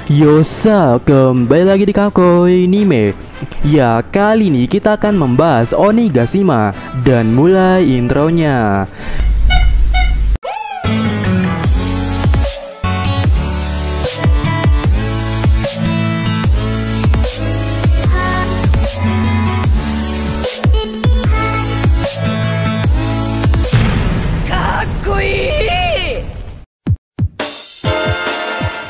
Yosa, kembali lagi di Kakoi Anime. Ya, kali ini kita akan membahas Onigashima. Dan mulai intronya.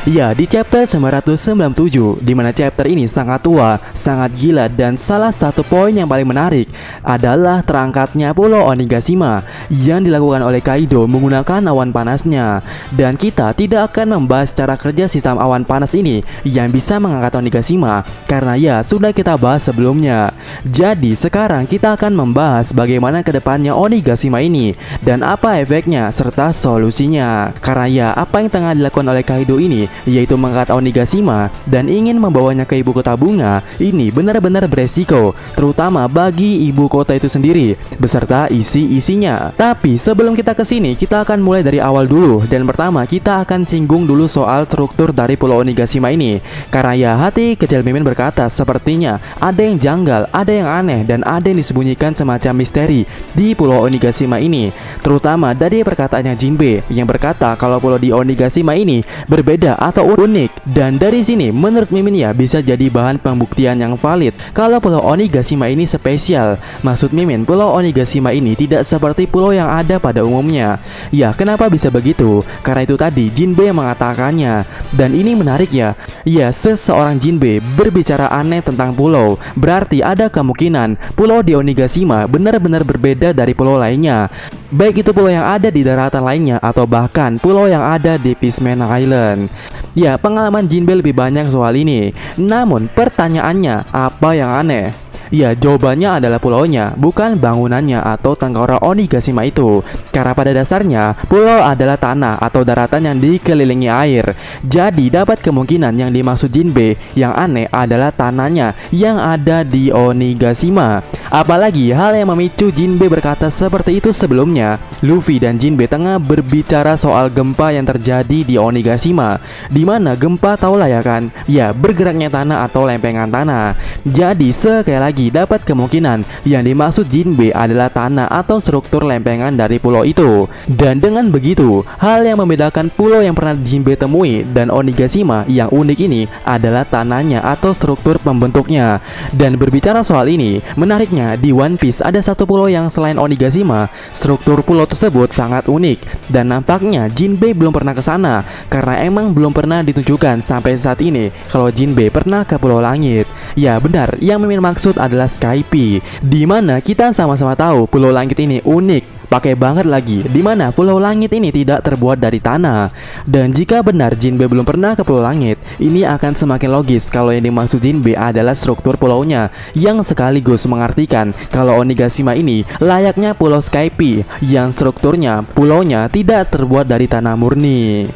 Ya, di chapter 997, di mana chapter ini sangat tua, sangat gila, dan salah satu poin yang paling menarik adalah terangkatnya Pulau Onigashima yang dilakukan oleh Kaido menggunakan awan panasnya. Dan kita tidak akan membahas cara kerja sistem awan panas ini yang bisa mengangkat Onigashima, karena ya sudah kita bahas sebelumnya. Jadi sekarang kita akan membahas bagaimana kedepannya Onigashima ini dan apa efeknya serta solusinya. Karena ya apa yang tengah dilakukan oleh Kaido ini, yaitu mengangkat Onigashima dan ingin membawanya ke ibu kota bunga, ini benar-benar beresiko, terutama bagi ibu kota itu sendiri beserta isi-isinya. Tapi sebelum kita ke sini, kita akan mulai dari awal dulu. Dan pertama kita akan singgung dulu soal struktur dari Pulau Onigashima ini. Karena ya hati kecil Mimin berkata sepertinya ada yang janggal, ada yang aneh, dan ada yang disembunyikan semacam misteri di Pulau Onigashima ini. Terutama dari perkataannya Jinbe yang berkata kalau pulau di Onigashima ini berbeda atau unik. Dan dari sini menurut Mimin ya bisa jadi bahan pembuktian yang valid kalau Pulau Onigashima ini spesial. Maksud Mimin, Pulau Onigashima ini tidak seperti pulau yang ada pada umumnya. Ya, kenapa bisa begitu? Karena itu tadi Jinbe yang mengatakannya. Dan ini menarik ya. Ya, seseorang Jinbe berbicara aneh tentang pulau, berarti ada kemungkinan pulau di Onigashima benar-benar berbeda dari pulau lainnya. Baik itu pulau yang ada di daratan lainnya atau bahkan pulau yang ada di Fishman Island. Ya, pengalaman Jinbe lebih banyak soal ini. Namun pertanyaannya, apa yang aneh? Ya, jawabannya adalah pulaunya, bukan bangunannya atau tengkorak Onigashima itu. Karena pada dasarnya, pulau adalah tanah atau daratan yang dikelilingi air. Jadi dapat kemungkinan yang dimaksud Jinbe yang aneh adalah tanahnya yang ada di Onigashima. Apalagi hal yang memicu Jinbe berkata seperti itu sebelumnya, Luffy dan Jinbe tengah berbicara soal gempa yang terjadi di Onigashima. Dimana gempa tahulah ya kan? Ya, bergeraknya tanah atau lempengan tanah. Jadi sekali lagi dapat kemungkinan yang dimaksud Jinbe adalah tanah atau struktur lempengan dari pulau itu. Dan dengan begitu, hal yang membedakan pulau yang pernah Jinbe temui dan Onigashima yang unik ini adalah tanahnya atau struktur pembentuknya. Dan berbicara soal ini, menariknya di One Piece ada satu pulau yang selain Onigashima, struktur pulau tersebut sangat unik dan nampaknya Jinbe belum pernah ke sana karena emang belum pernah ditunjukkan sampai saat ini kalau Jinbe pernah ke Pulau Langit. Ya benar, yang Mimin maksud adalah Skype, dimana kita sama-sama tahu Pulau Langit ini unik, pakai banget lagi, dimana Pulau Langit ini tidak terbuat dari tanah. Dan jika benar Jinbe belum pernah ke Pulau Langit, ini akan semakin logis kalau yang dimaksud Jinbe adalah struktur pulaunya, yang sekaligus mengartikan kalau Onigashima ini layaknya Pulau Skype, yang strukturnya pulaunya tidak terbuat dari tanah murni.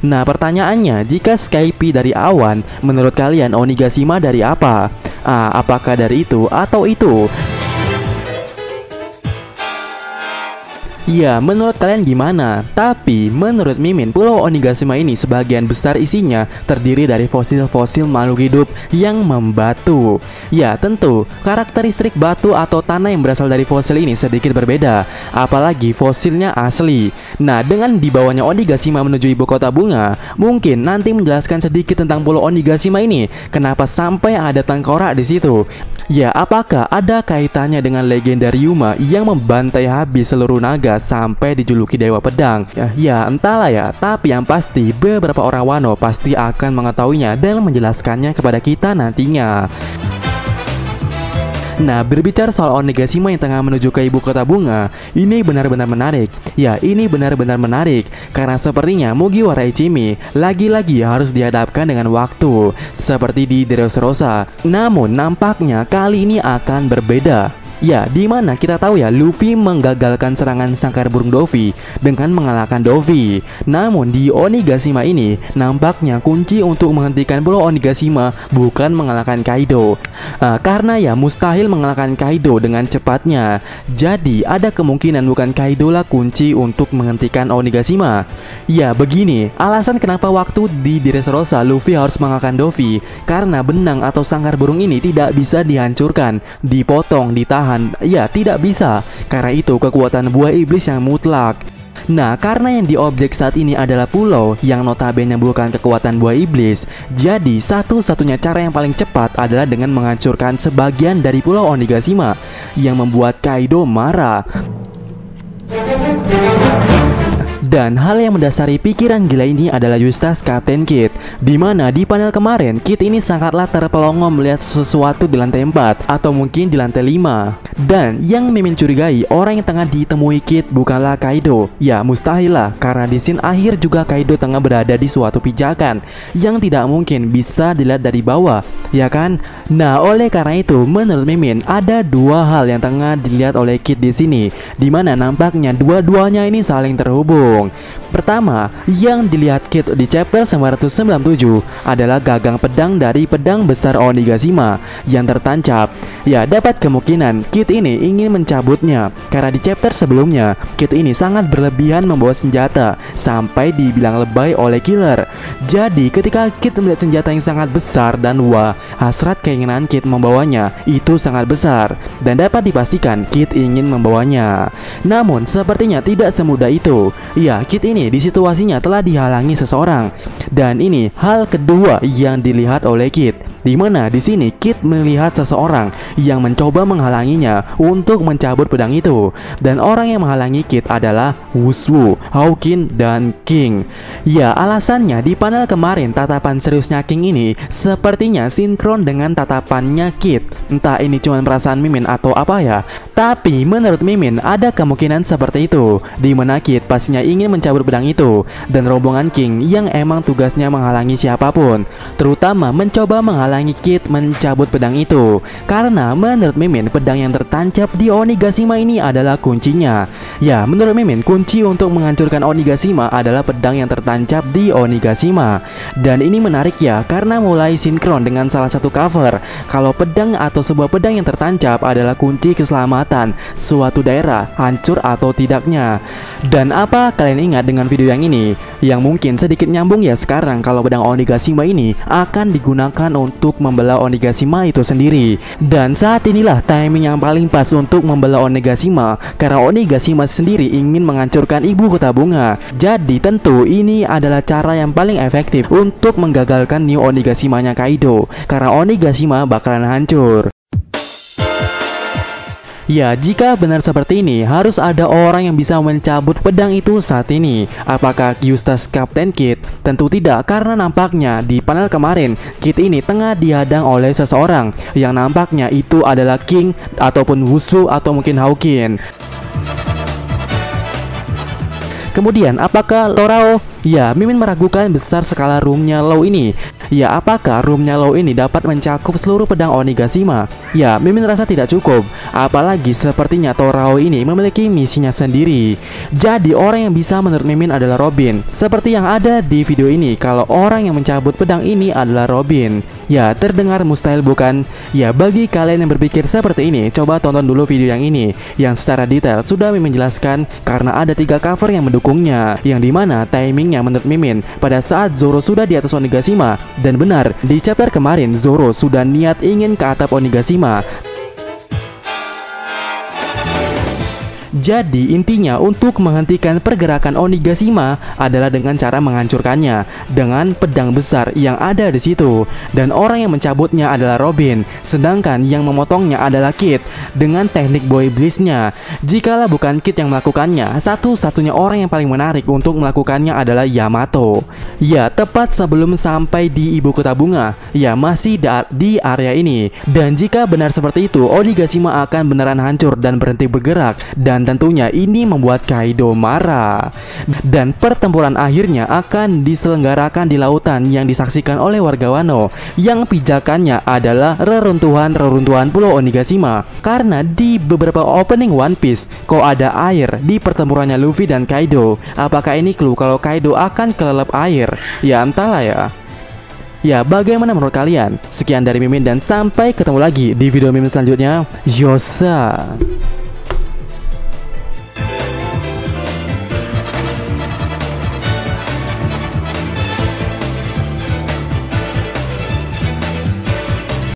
Nah pertanyaannya, jika Skype dari awan, menurut kalian Onigashima dari apa? Apakah dari itu atau itu? Ya, menurut kalian gimana? Tapi menurut Mimin, Pulau Onigashima ini sebagian besar isinya terdiri dari fosil-fosil makhluk hidup yang membatu. Ya, tentu karakteristik batu atau tanah yang berasal dari fosil ini sedikit berbeda, apalagi fosilnya asli. Nah, dengan dibawanya Onigashima menuju ibu kota bunga, mungkin nanti menjelaskan sedikit tentang Pulau Onigashima ini, kenapa sampai ada tengkorak di situ. Ya, apakah ada kaitannya dengan legenda Ryuma yang membantai habis seluruh naga sampai dijuluki Dewa Pedang? Ya entahlah ya, tapi yang pasti beberapa orang Wano pasti akan mengetahuinya dan menjelaskannya kepada kita nantinya. Nah, berbicara soal Onigashima yang tengah menuju ke ibu kota bunga, ini benar-benar menarik. Ya, ini benar-benar menarik karena sepertinya Mugiwara Ichimi lagi-lagi harus dihadapkan dengan waktu seperti di Dressrosa. Namun nampaknya kali ini akan berbeda. Ya, di mana kita tahu ya Luffy menggagalkan serangan sangkar burung Dovi dengan mengalahkan Dovi. Namun di Onigashima ini nampaknya kunci untuk menghentikan Pulau Onigashima bukan mengalahkan Kaido. Karena ya mustahil mengalahkan Kaido dengan cepatnya. Jadi ada kemungkinan bukan Kaido lah kunci untuk menghentikan Onigashima. Ya begini, alasan kenapa waktu di Dressrosa Luffy harus mengalahkan Dovi, karena benang atau sangkar burung ini tidak bisa dihancurkan, dipotong, ditahan. Ya tidak bisa. Karena itu kekuatan buah iblis yang mutlak. Nah, karena yang diobjek saat ini adalah pulau yang notabene bukan kekuatan buah iblis, jadi satu-satunya cara yang paling cepat adalah dengan menghancurkan sebagian dari Pulau Onigashima yang membuat Kaido marah. Dan hal yang mendasari pikiran gila ini adalah Eustace Captain Kid, dimana di panel kemarin Kid ini sangatlah terpelongo melihat sesuatu di lantai 4 atau mungkin di lantai 5. Dan yang Mimin curigai orang yang tengah ditemui Kid bukanlah Kaido. Ya mustahil lah, karena di scene akhir juga Kaido tengah berada di suatu pijakan yang tidak mungkin bisa dilihat dari bawah, ya kan? Nah, oleh karena itu menurut Mimin ada dua hal yang tengah dilihat oleh Kid di sini, dimana nampaknya dua-duanya ini saling terhubung. Pertama, yang dilihat Kid di chapter 997 adalah gagang pedang dari pedang besar Onigashima yang tertancap. Ya, dapat kemungkinan Kid ini ingin mencabutnya, karena di chapter sebelumnya Kid ini sangat berlebihan membawa senjata sampai dibilang lebay oleh Killer. Jadi ketika Kid melihat senjata yang sangat besar dan wah, hasrat keinginan Kid membawanya itu sangat besar, dan dapat dipastikan Kid ingin membawanya. Namun sepertinya tidak semudah itu. Ya, Kid ini di situasinya telah dihalangi seseorang, dan ini hal kedua yang dilihat oleh Kid, dimana di sini Kid melihat seseorang yang mencoba menghalanginya untuk mencabut pedang itu, dan orang yang menghalangi Kid adalah Wushu, Hawkin, dan King. Ya, alasannya di panel kemarin tatapan seriusnya King ini sepertinya sinkron dengan tatapannya Kid. Entah ini cuma perasaan Mimin atau apa ya, tapi menurut Mimin ada kemungkinan seperti itu, dimana Kid pastinya ingin mencabut pedang itu, dan rombongan King yang emang tugasnya menghalangi siapapun, terutama mencoba menghalangi Kid mencabut pedang itu. Karena menurut Mimin pedang yang tertancap di Onigashima ini adalah kuncinya. Ya, menurut Mimin kunci untuk menghancurkan Onigashima adalah pedang yang tertancap di Onigashima. Dan ini menarik ya, karena mulai sinkron dengan salah satu cover kalau pedang atau sebuah pedang yang tertancap adalah kunci keselamatan suatu daerah, hancur atau tidaknya. Dan apa kalian ingat dengan video yang ini? Yang mungkin sedikit nyambung ya sekarang kalau pedang Onigashima ini akan digunakan untuk membelah Onigashima itu sendiri. Dan saat inilah timing yang paling pas untuk membelah Onigashima, karena Onigashima sendiri ingin menghancurkan ibu kota bunga. Jadi tentu ini adalah cara yang paling efektif untuk menggagalkan New Onigashima-nya Kaido, karena Onigashima bakalan hancur. Ya, jika benar seperti ini, harus ada orang yang bisa mencabut pedang itu saat ini. Apakah Eustace Captain Kid? Tentu tidak, karena nampaknya di panel kemarin Kid ini tengah dihadang oleh seseorang yang nampaknya itu adalah King ataupun Wushu atau mungkin Hawkin. Kemudian apakah Torao? Ya, Mimin meragukan besar skala roomnya Law ini. Ya, apakah roomnya Law ini dapat mencakup seluruh pedang Onigashima? Ya, Mimin rasa tidak cukup. Apalagi sepertinya Torao ini memiliki misinya sendiri. Jadi orang yang bisa menurut Mimin adalah Robin. Seperti yang ada di video ini, kalau orang yang mencabut pedang ini adalah Robin. Ya, terdengar mustahil bukan? Ya, bagi kalian yang berpikir seperti ini, coba tonton dulu video yang ini, yang secara detail sudah Mimin jelaskan, karena ada 3 cover yang mendukungnya, yang dimana timingnya menurut Mimin pada saat Zoro sudah di atas Onigashima. Dan benar, di chapter kemarin Zoro sudah niat ingin ke atap Onigashima. Jadi intinya untuk menghentikan pergerakan Onigashima adalah dengan cara menghancurkannya dengan pedang besar yang ada di situ, dan orang yang mencabutnya adalah Robin, sedangkan yang memotongnya adalah Kid dengan teknik boy iblisnya. Jikalau bukan Kid yang melakukannya, satu-satunya orang yang paling menarik untuk melakukannya adalah Yamato. Ya, tepat sebelum sampai di ibu kota bunga, ya masih di area ini. Dan jika benar seperti itu, Onigashima akan beneran hancur dan berhenti bergerak, dan Dan tentunya ini membuat Kaido marah. Dan pertempuran akhirnya akan diselenggarakan di lautan yang disaksikan oleh warga Wano, yang pijakannya adalah reruntuhan Pulau Onigashima. Karena di beberapa opening One Piece kok ada air di pertempurannya Luffy dan Kaido. Apakah ini clue kalau Kaido akan kelelep air? Ya entahlah ya. Ya, bagaimana menurut kalian? Sekian dari Mimin dan sampai ketemu lagi di video Mimin selanjutnya. Yosa.